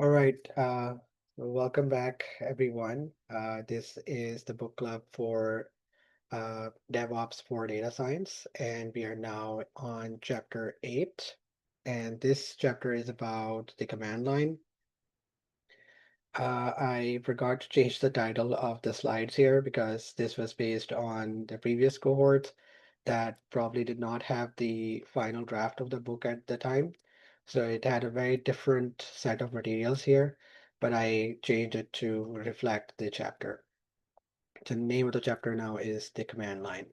All right, welcome back, everyone. This is the book club for DevOps for data science, and we are now on chapter 8. And this chapter is about the command line. I forgot to change the title of the slides here because this was based on the previous cohort that probably did not have the final draft of the book at the time. So it had a very different set of materials here, but I changed it to reflect the chapter. The name of the chapter now is the command line.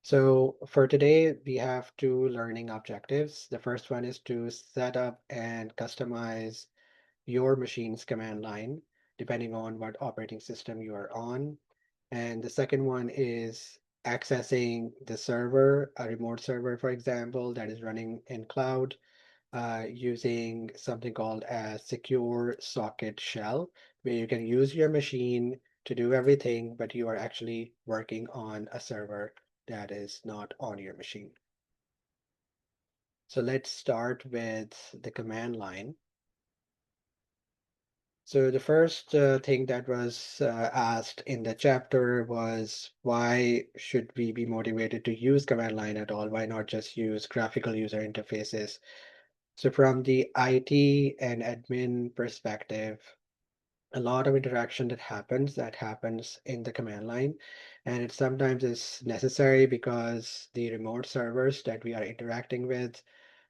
So for today, we have two learning objectives. The first one is to set up and customize your machine's command line, depending on what operating system you are on. And the second one is accessing the server, a remote server, for example, that is running in cloud using something called a secure socket shell, where you can use your machine to do everything, but you are actually working on a server that is not on your machine. So let's start with the command line. So the first thing that was asked in the chapter was why should we be motivated to use command line at all? Why not just use graphical user interfaces? So from the IT and admin perspective, a lot of interaction that happens in the command line, and it sometimes is necessary because the remote servers that we are interacting with,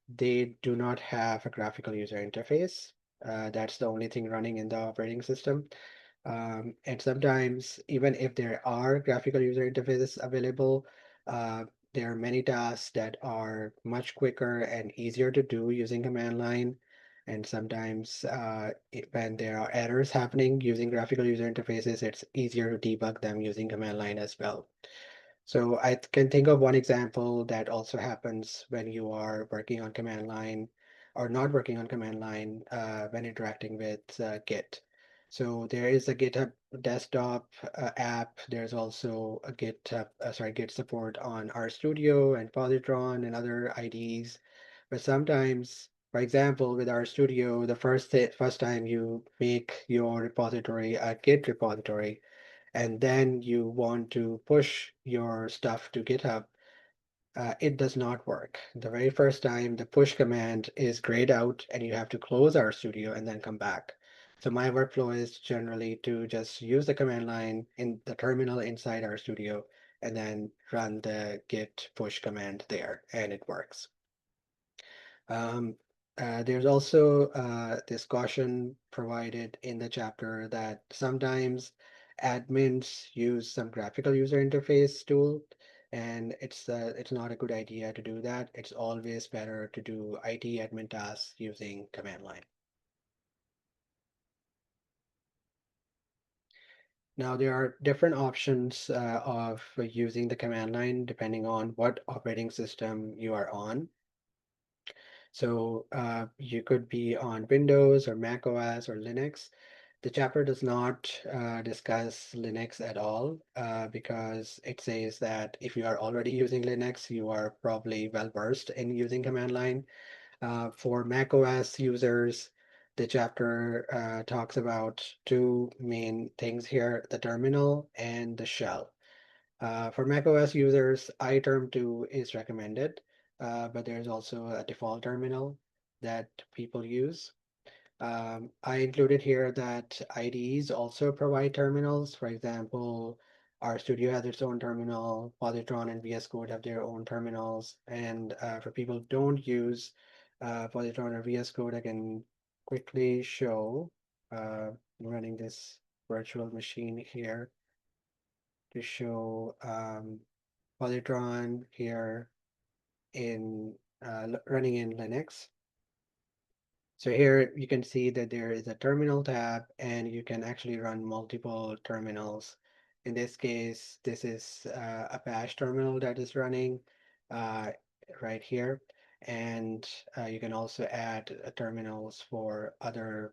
they do not have a graphical user interface. That's the only thing running in the operating system. And sometimes, even if there are graphical user interfaces available, uh, there are many tasks that are much quicker and easier to do using command line. And sometimes, when there are errors happening using graphical user interfaces, it's easier to debug them using command line as well. So I can think of one example that also happens when you are working on command line or not working on command line when interacting with Git. So there is a GitHub desktop app. There's also a Git support on RStudio and Positron and other IDEs. But sometimes, for example, with RStudio, the first time you make your repository a Git repository, and then you want to push your stuff to GitHub, it does not work. The very first time, the push command is grayed out, and you have to close RStudio and then come back. So my workflow is generally to just use the command line in the terminal inside RStudio and then run the git push command there, and it works. Um, there's also this caution provided in the chapter that sometimes admins use some graphical user interface tool, and it's not a good idea to do that. It's always better to do IT admin tasks using command line. Now, there are different options of using the command line depending on what operating system you are on. So you could be on Windows or Mac OS or Linux. The chapter does not discuss Linux at all because it says that if you are already using Linux, you are probably well versed in using command line. For Mac OS users, the chapter talks about two main things here, the terminal and the shell. For macOS users, iTerm2 is recommended, but there's also a default terminal that people use. I included here that IDEs also provide terminals. For example, RStudio has its own terminal, Positron and VS Code have their own terminals. And for people who don't use Positron or VS Code, I can quickly show running this virtual machine here to show Positron here in running in Linux. So here you can see that there is a terminal tab and you can actually run multiple terminals. In this case, this is a bash terminal that is running uh, right here. And you can also add terminals for other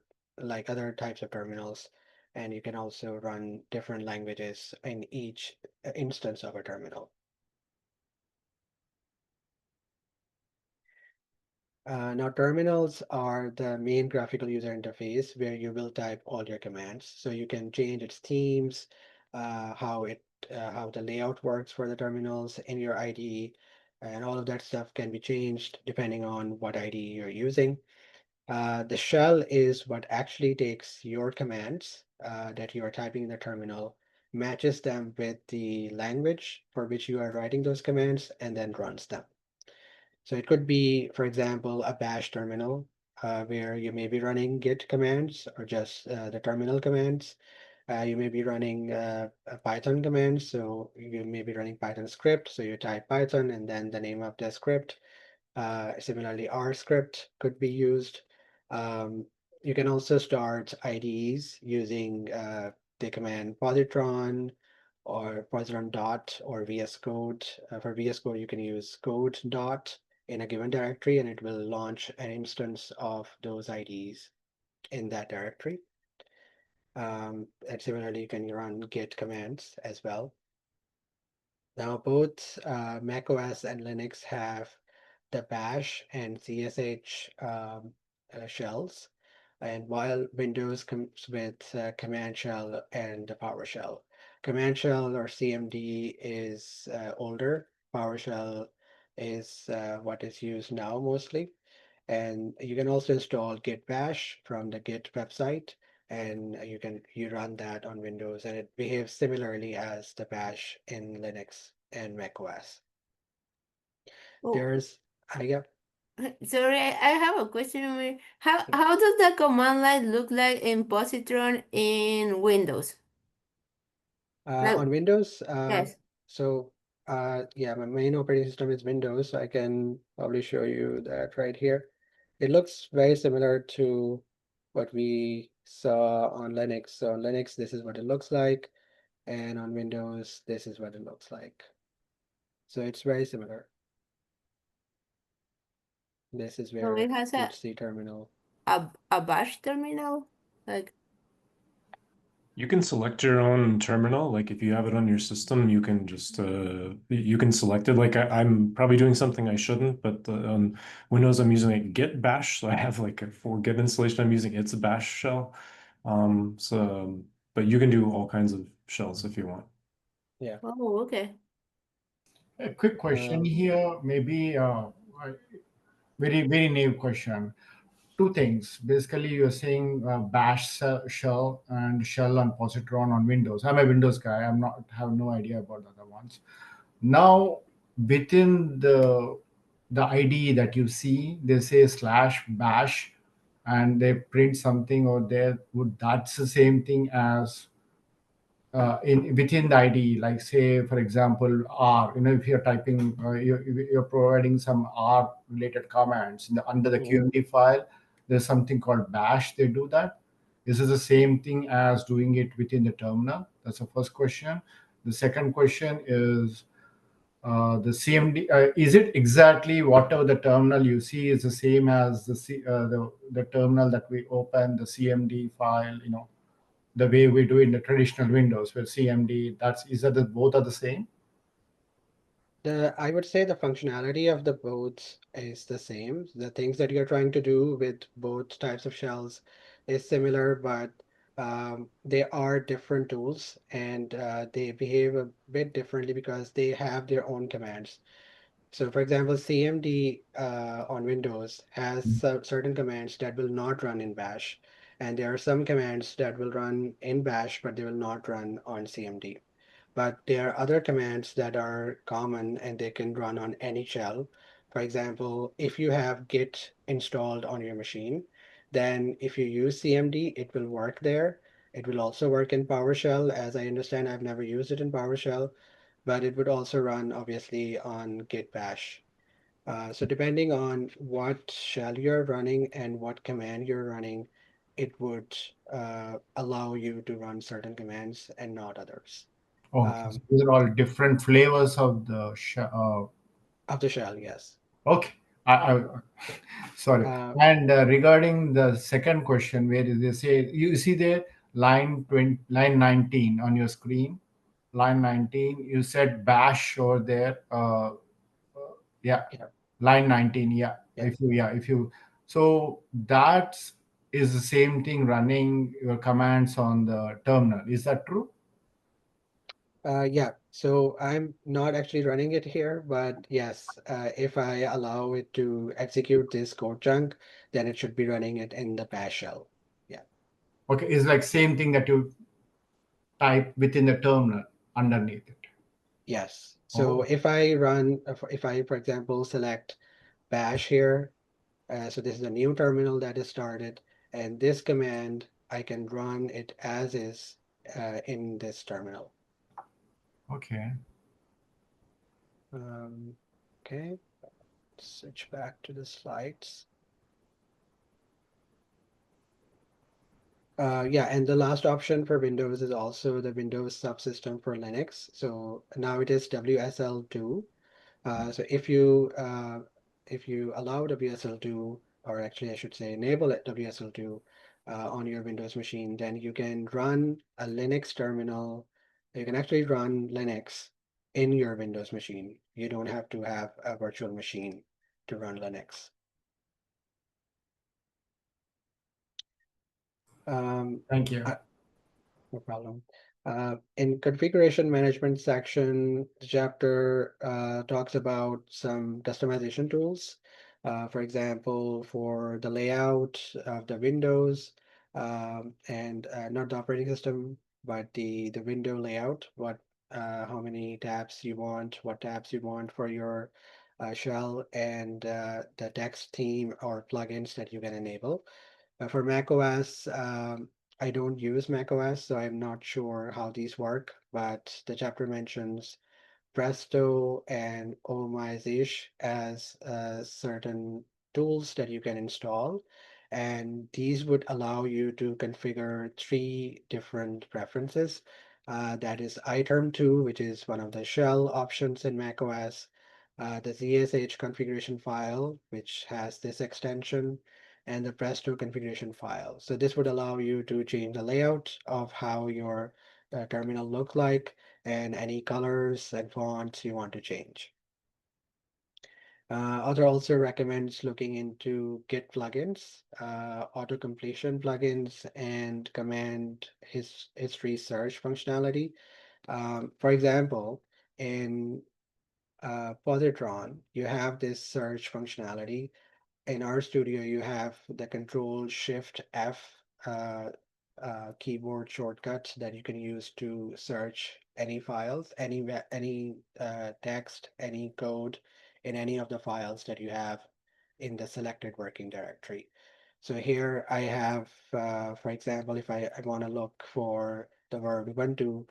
types of terminals. And you can also run different languages in each instance of a terminal. Now, terminals are the main graphical user interface where you will type all your commands. So you can change its themes, how the layout works for the terminals in your IDE, and all of that stuff can be changed depending on what IDE you're using. The shell is what actually takes your commands that you are typing in the terminal, matches them with the language for which you are writing those commands, and then runs them. So it could be, for example, a bash terminal where you may be running git commands or just the terminal commands. You may be running a Python commands, so you may be running Python script. So you type Python and then the name of the script. Similarly, R script could be used. Um, you can also start IDEs using the command positron or positron dot or VS Code. For VS Code, you can use code dot in a given directory and it will launch an instance of those IDs in that directory. And similarly, you can run git commands as well. Now, both Mac OS and Linux have the bash and CSH shells, and while Windows comes with Command Shell and the PowerShell. Command Shell or CMD is older. PowerShell is what is used now mostly. And you can also install Git Bash from the Git website, and you run that on Windows, and it behaves similarly as the Bash in Linux and macOS. Oh, There's yeah, sorry, I have a question. Umair. How yeah. how does the command line look like in Positron in Windows? Like, On Windows, yes. so yeah, my main operating system is Windows, so I can probably show you that right here. It looks very similar to what we saw on Linux. So on Linux, this is what it looks like, and on Windows, this is what it looks like. So it's very similar. This is So it where has you'd see terminal. a bash terminal. Like, You can select your own terminal. Like if you have it on your system, you can just you can select it. Like I'm probably doing something I shouldn't, but on Windows I'm using a Git bash, so I have like for Git installation I'm using its bash shell. So but you can do all kinds of shells if you want. Yeah. oh, okay. A quick question Um, here, maybe very naive question. Two things. Basically, you're saying shell and shell and positron on Windows. I'm a Windows guy. I'm not have no idea about the other ones. Now, within the IDE that you see, they say slash bash, and they print something over there. Would that's the same thing as in within the IDE, like say for example R. If you're typing, you're providing some R related commands under the mhm. QMD file. There's something called bash. They do that. This is the same thing as doing it within the terminal. That's the first question. The second question is the CMD. Is it exactly whatever the terminal you see is the same as the terminal that we open the CMD file? The way we do in the traditional Windows with CMD. That's is that the both are the same? I would say the functionality of the both is the same. The things that you're trying to do with both types of shells is similar, but they are different tools and they behave a bit differently because they have their own commands. So, for example, CMD on Windows has certain commands that will not run in Bash, and there are some commands that will run in Bash, but they will not run on CMD. But there are other commands that are common and they can run on any shell. For example, if you have Git installed on your machine, then if you use CMD, it will work there. It will also work in PowerShell. As I understand, I've never used it in PowerShell, but it would also run obviously on Git Bash. So depending on what shell you're running and what command you're running, it would allow you to run certain commands and not others. Okay, so Um, these are all different flavors of the of the shell, yes. okay. I sorry. Uh, And regarding the second question, where they say you see there line 19 on your screen, line 19. You said bash over there. Yeah, yeah. line 19. Yeah. Yeah. So that is the same thing running your commands on the terminal. Is that true? Yeah, so I'm not actually running it here, but yes, if I allow it to execute this code chunk, then it should be running it in the bash shell. Yeah. Okay, it's like same thing that you type within the terminal underneath it. Yes. So Oh, if I run, if I, for example, select bash here, so this is a new terminal that is started, and this command, I can run it as is in this terminal. okay. Okay, switch back to the slides. Yeah, and the last option for Windows is also the Windows subsystem for Linux. So now it is WSL2. So if you allow WSL2, or actually I should say enable it WSL2 on your Windows machine, then you can run a Linux terminal. You can actually run Linux in your Windows machine. You don't have to have a virtual machine to run Linux. Thank you. No problem. In configuration management section, the chapter talks about some customization tools. For example, for the layout of the windows and not the operating system, but the window layout, how many tabs you want, what tabs you want for your shell, and the text theme or plugins that you can enable. For macOS, I don't use macOS, so I'm not sure how these work, but the chapter mentions Presto and Omizish as certain tools that you can install. And these would allow you to configure three different preferences. That is iTerm2, which is one of the shell options in macOS, the ZSH configuration file, which has this extension, and the Presto configuration file. So this would allow you to change the layout of how your terminal look like and any colors and fonts you want to change. Author also recommends looking into Git plugins, auto-completion plugins, and command history search functionality. For example, in Positron, you have this search functionality. In RStudio, you have the Control Shift F uh, keyboard shortcut that you can use to search any files, any text, any code in any of the files that you have in the selected working directory. So here I have, for example, if I want to look for the verb Ubuntu,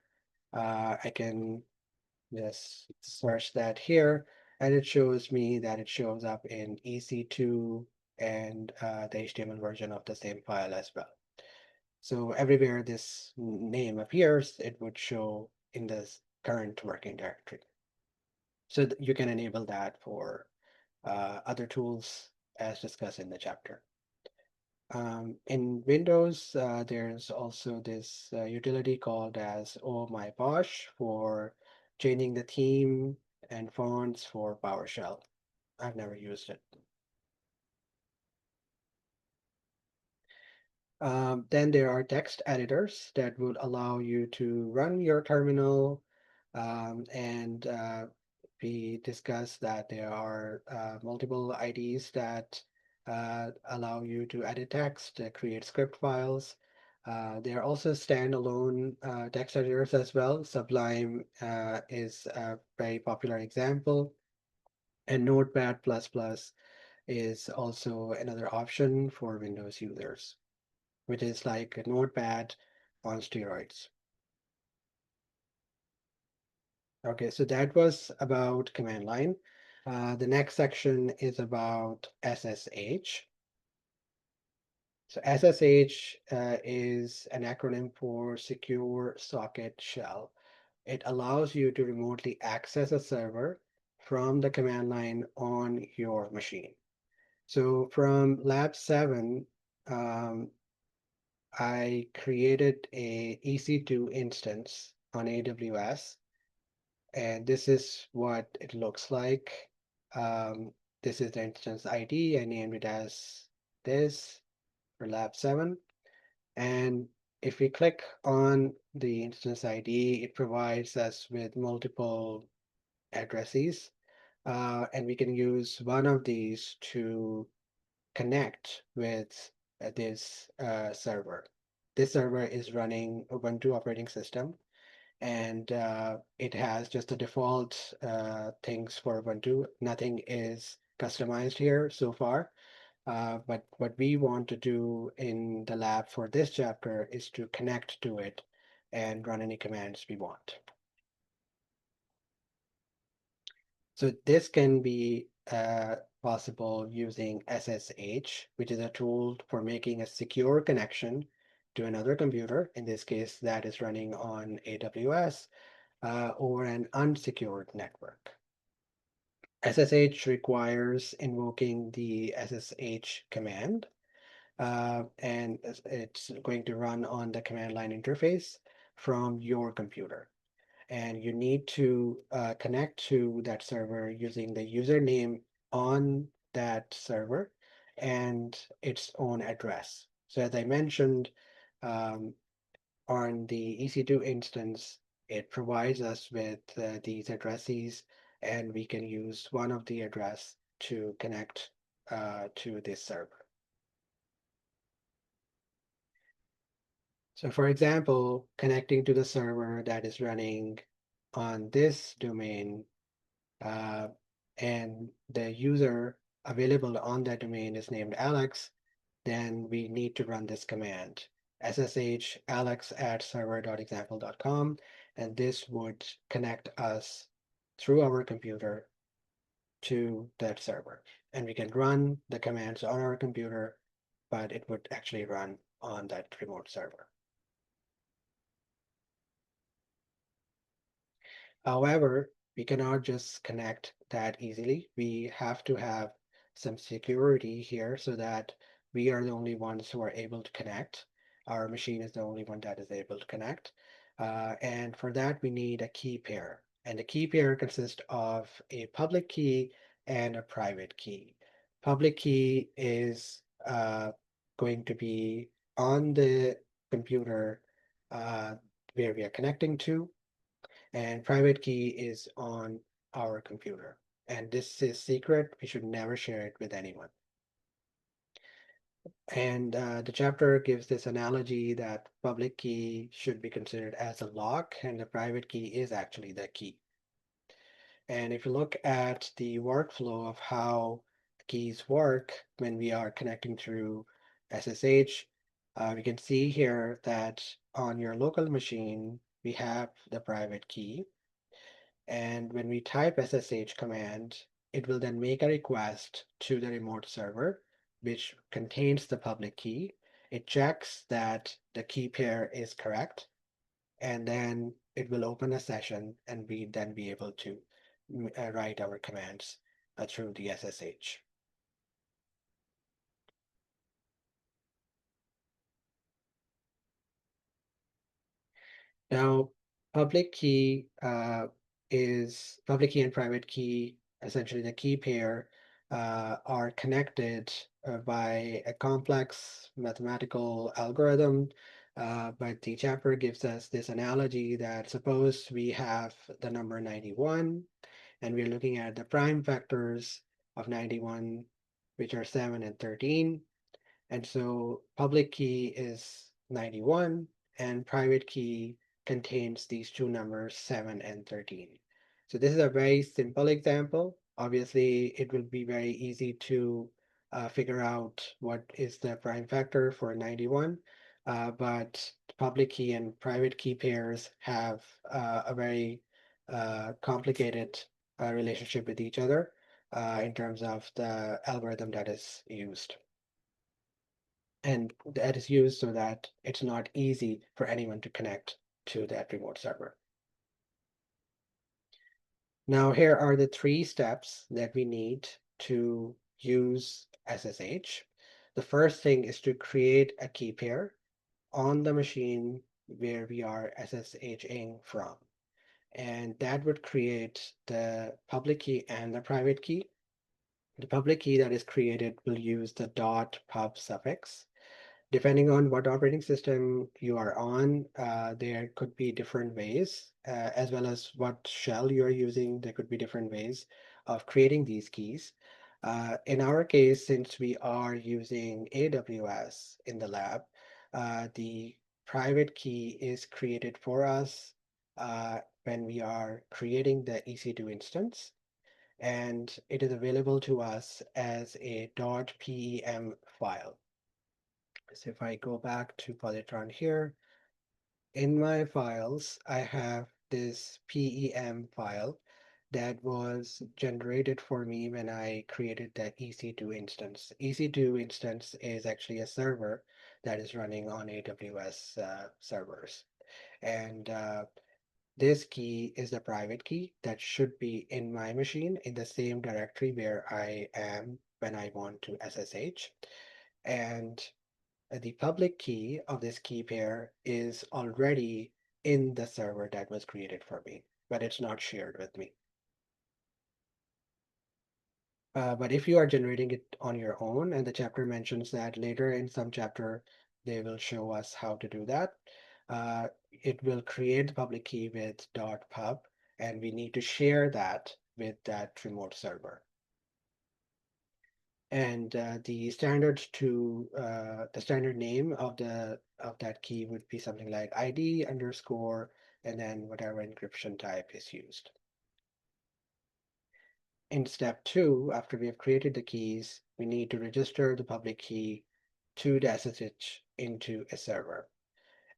I can just search that here, and it shows me that it shows up in EC2 and the HTML version of the same file as well. So everywhere this name appears, it would show in this current working directory. So you can enable that for other tools as discussed in the chapter. In Windows, there's also this utility called as Oh My Bosh for changing the theme and fonts for PowerShell. I've never used it. Then there are text editors that would allow you to run your terminal, and we discussed that there are multiple IDs that allow you to edit text, create script files. There are also standalone text editors as well. Sublime is a very popular example, and Notepad++ is also another option for Windows users, which is like a Notepad on steroids. Okay, so that was about command line. The next section is about SSH. So SSH is an acronym for Secure Socket Shell. It allows you to remotely access a server from the command line on your machine. So from Lab 7, I created a EC2 instance on AWS, and this is what it looks like. this is the instance ID. I named it as this for lab 7. And if we click on the instance ID, it provides us with multiple addresses. And we can use one of these to connect with this server. This server is running Ubuntu operating system, and it has just the default things for Ubuntu. Nothing is customized here so far. But what we want to do in the lab for this chapter is to connect to it and run any commands we want. So this can be possible using SSH, which is a tool for making a secure connection to another computer. In this case, that is running on AWS over an unsecured network. SSH requires invoking the SSH command, and it's going to run on the command line interface from your computer. And you need to connect to that server using the username on that server and its own address. So as I mentioned, on the EC2 instance, it provides us with these addresses, and we can use one of the address to connect to this server. So for example, connecting to the server that is running on this domain, and the user available on that domain is named Alex, then we need to run this command, ssh alex@server.example.com, and this would connect us through our computer to that server. And we can run the commands on our computer, but it would actually run on that remote server. However, we cannot just connect that easily. We have to have some security here so that we are the only ones who are able to connect. Our machine is the only one that is able to connect. And for that, we need a key pair. And the key pair consists of a public key and a private key. Public key is going to be on the computer where we are connecting to, and private key is on our computer. And this is secret. We should never share it with anyone. And the chapter gives this analogy that public key should be considered as a lock, and the private key is actually the key. And if you look at the workflow of how keys work when we are connecting through SSH, we can see here that on your local machine, we have the private key. And when we type SSH command, it will then make a request to the remote server, which contains the public key. It checks that the key pair is correct, and then it will open a session, and we then be able to write our commands through the SSH. Now, public key and private key, essentially the key pair, are connected by a complex mathematical algorithm. But the chapter gives us this analogy that suppose we have the number 91, and we're looking at the prime factors of 91, which are 7 and 13. And so public key is 91, and private key contains these two numbers, 7 and 13. So this is a very simple example. Obviously, it will be very easy to figure out what is the prime factor for 91, but public key and private key pairs have a very complicated relationship with each other in terms of the algorithm that is used. And that is used so that it's not easy for anyone to connect to that remote server. Now, here are the 3 steps that we need to use SSH. The first thing is to create a key pair on the machine where we are SSHing from. And that would create the public key and the private key. The public key that is created will use the .pub suffix. Depending on what operating system you are on, there could be different ways, as well as what shell you're using, there could be different ways of creating these keys. In our case, since we are using AWS in the lab, the private key is created for us when we are creating the EC2 instance, and it is available to us as a .pem file. So if I go back to Positron here, in my files, I have this PEM file that was generated for me when I created that EC2 instance. EC2 instance is actually a server that is running on AWS servers. And this key is the private key that should be in my machine in the same directory where I am when I want to SSH. And the public key of this key pair is already in the server that was created for me, but it's not shared with me. But if you are generating it on your own, and the chapter mentions that later in some chapter, they will show us how to do that. It will create the public key with .pub, and we need to share that with that remote server. And the standard name of that key would be something like ID underscore, and then whatever encryption type is used. In step 2, after we have created the keys, we need to register the public key to the SSH into a server.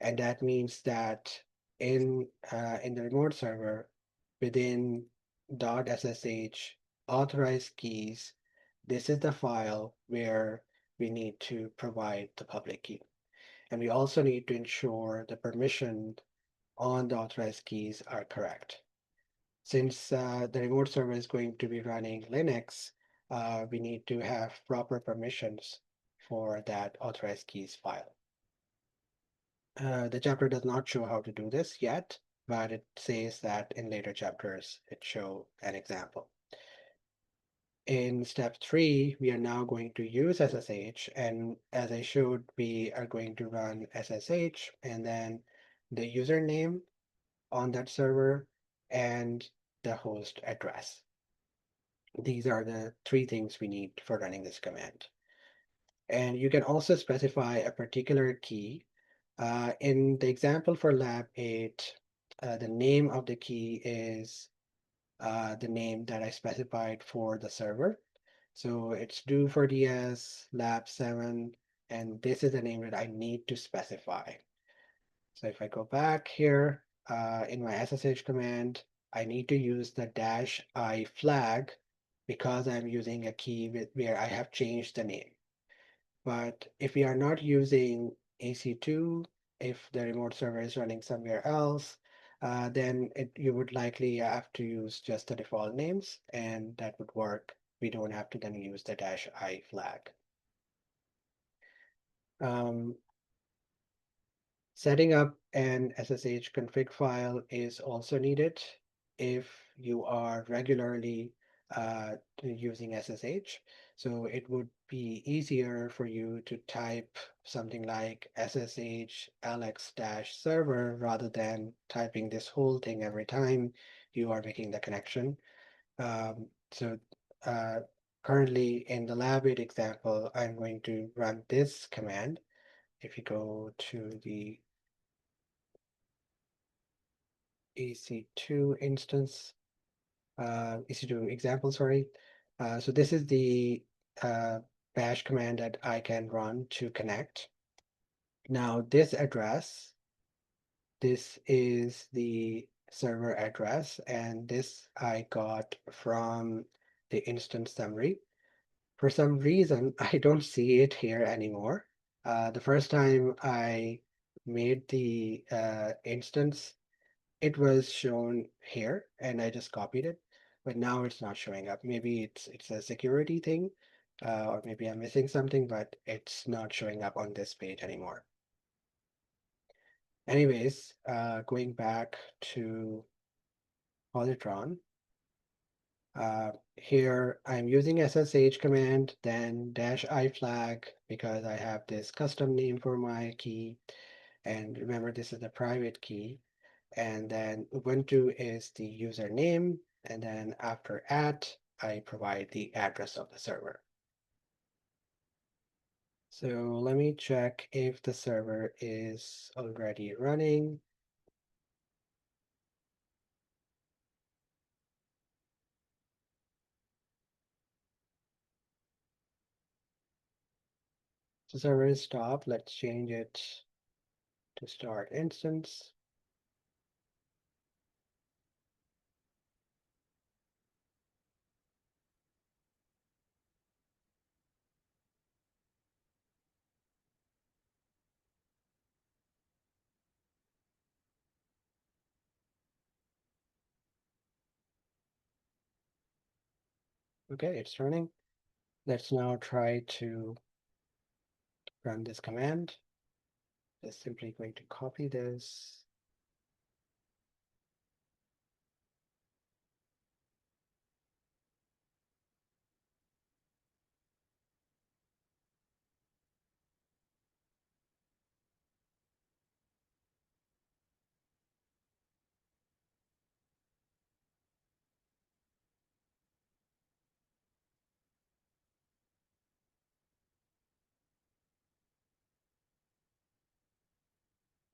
And that means that in the remote server, within .ssh authorized keys, this is the file where we need to provide the public key. And we also need to ensure the permission on the authorized keys are correct. Since the remote server is going to be running Linux, we need to have proper permissions for that authorized keys file. The chapter does not show how to do this yet, but it says that in later chapters it show an example. In step 3, we are now going to use SSH, and as I showed, we are going to run SSH and then the username on that server and the host address. These are the 3 things we need for running this command. And you can also specify a particular key. In the example for lab 8, the name of the key is the name that I specified for the server. So it's do4ds lab 7, and this is the name that I need to specify. So if I go back here in my SSH command, I need to use the -i flag because I'm using a key where I have changed the name. But if we are not using EC2, if the remote server is running somewhere else, then you would likely have to use just the default names, and that would work. We don't have to then use the -i flag. Setting up an SSH config file is also needed if you are regularly using SSH. So it would be easier for you to type something like SSH alex-server rather than typing this whole thing every time you are making the connection. So currently in the lab 8 example, I'm going to run this command. If you go to the EC2 instance, EC2 example, sorry. So this is the bash command that I can run to connect. Now this address, this is the server address, and this I got from the instance summary. For some reason, I don't see it here anymore. The first time I made the instance, it was shown here and I just copied it, but now it's not showing up. Maybe it's a security thing, or maybe I'm missing something, but it's not showing up on this page anymore. Anyways, going back to Positron, Here I'm using SSH command, then -i flag because I have this custom name for my key. And remember, this is the private key. And then Ubuntu is the username. And then after I provide the address of the server. So let me check if the server is already running. The server is stopped. Let's change it to start instance. Okay, it's running. Let's now try to run this command. Just simply going to copy this.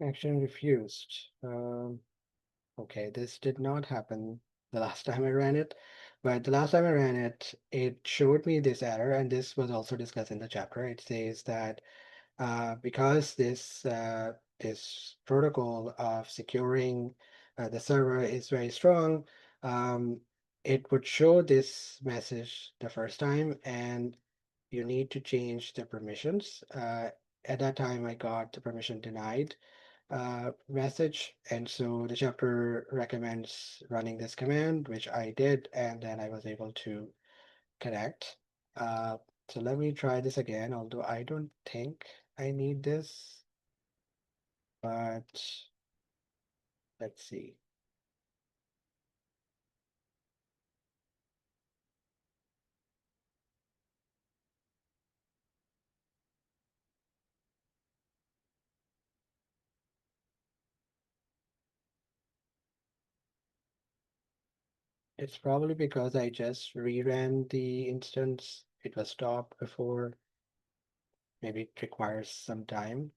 Action refused. Okay, this did not happen the last time I ran it, but the last time I ran it, it showed me this error, and this was also discussed in the chapter. It says that because this protocol of securing the server is very strong, um, it would show this message the first time, and you need to change the permissions. At that time, I got the permission denied message, and so the chapter recommends running this command, which I did, and then I was able to connect. So let me try this again, although I don't think I need this, but let's see. It's probably because I just reran the instance. It was stopped before. Maybe it requires some time.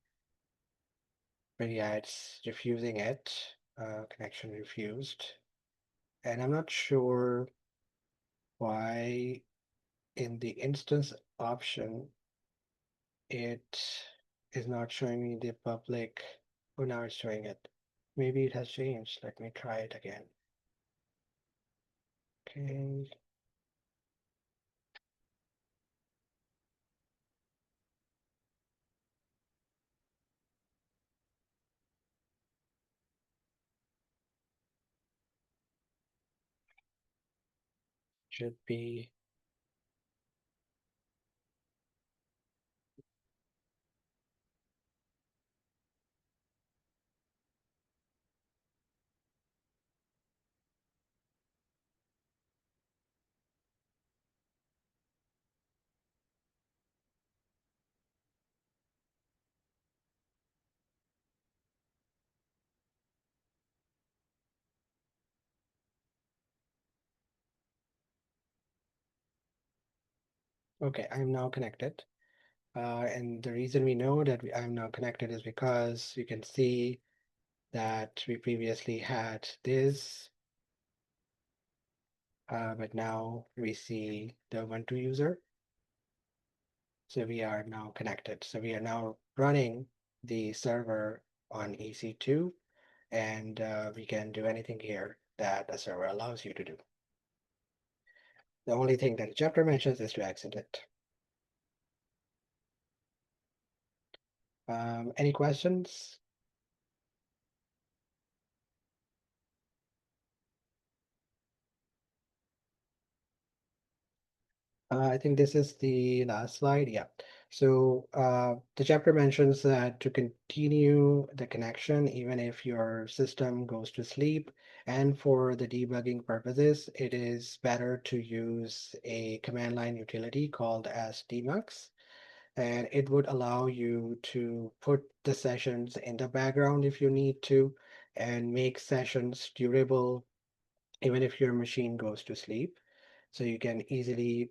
But yeah, it's refusing it. Connection refused. And I'm not sure why in the instance option it is not showing me the public. Oh, now it's showing it. Maybe it has changed. Let me try it again. Okay. Should be. Okay, I'm now connected. And the reason we know that I'm now connected is because you can see that we previously had this, but now we see the Ubuntu user. So we are now connected. So we are now running the server on EC2, and we can do anything here that a server allows you to do. The only thing that the chapter mentions is to exit it. Any questions? I think this is the last slide. Yeah. So the chapter mentions that to continue the connection, even if your system goes to sleep, and for the debugging purposes, it is better to use a command line utility called as demux. And it would allow you to put the sessions in the background if you need to, and make sessions durable even if your machine goes to sleep. So you can easily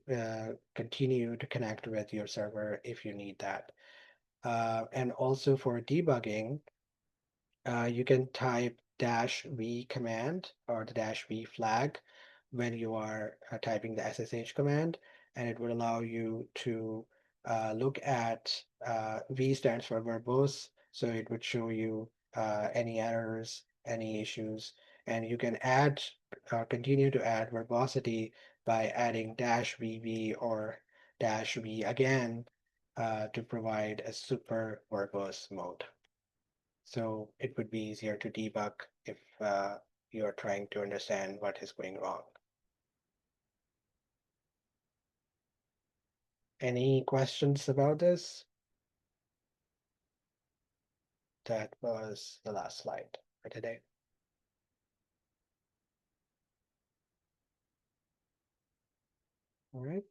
continue to connect with your server if you need that. And also for debugging, you can type -v command or the -v flag when you are typing the SSH command, and it would allow you to look at V stands for verbose, so it would show you any errors, any issues, and you can add, continue to add verbosity by adding -vv or -v again to provide a super verbose mode. So it would be easier to debug if you're trying to understand what is going wrong. Any questions about this? That was the last slide for today. All right.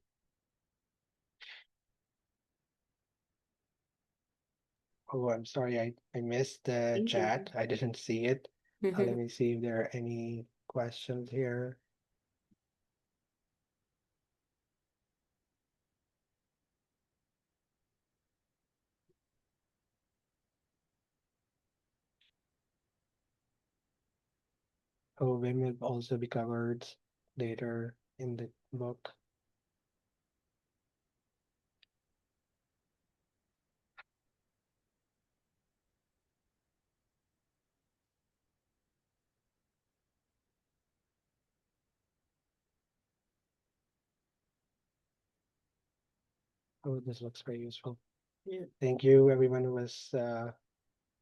Oh, I'm sorry, I missed the chat. I didn't see it. Let me see if there are any questions here. Oh, Vim will also be covered later in the book. Oh, this looks very useful. Yeah. Thank you, everyone who was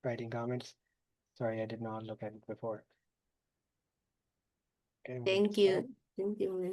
writing comments. Sorry, I did not look at it before. Okay, Thank you. Thank you.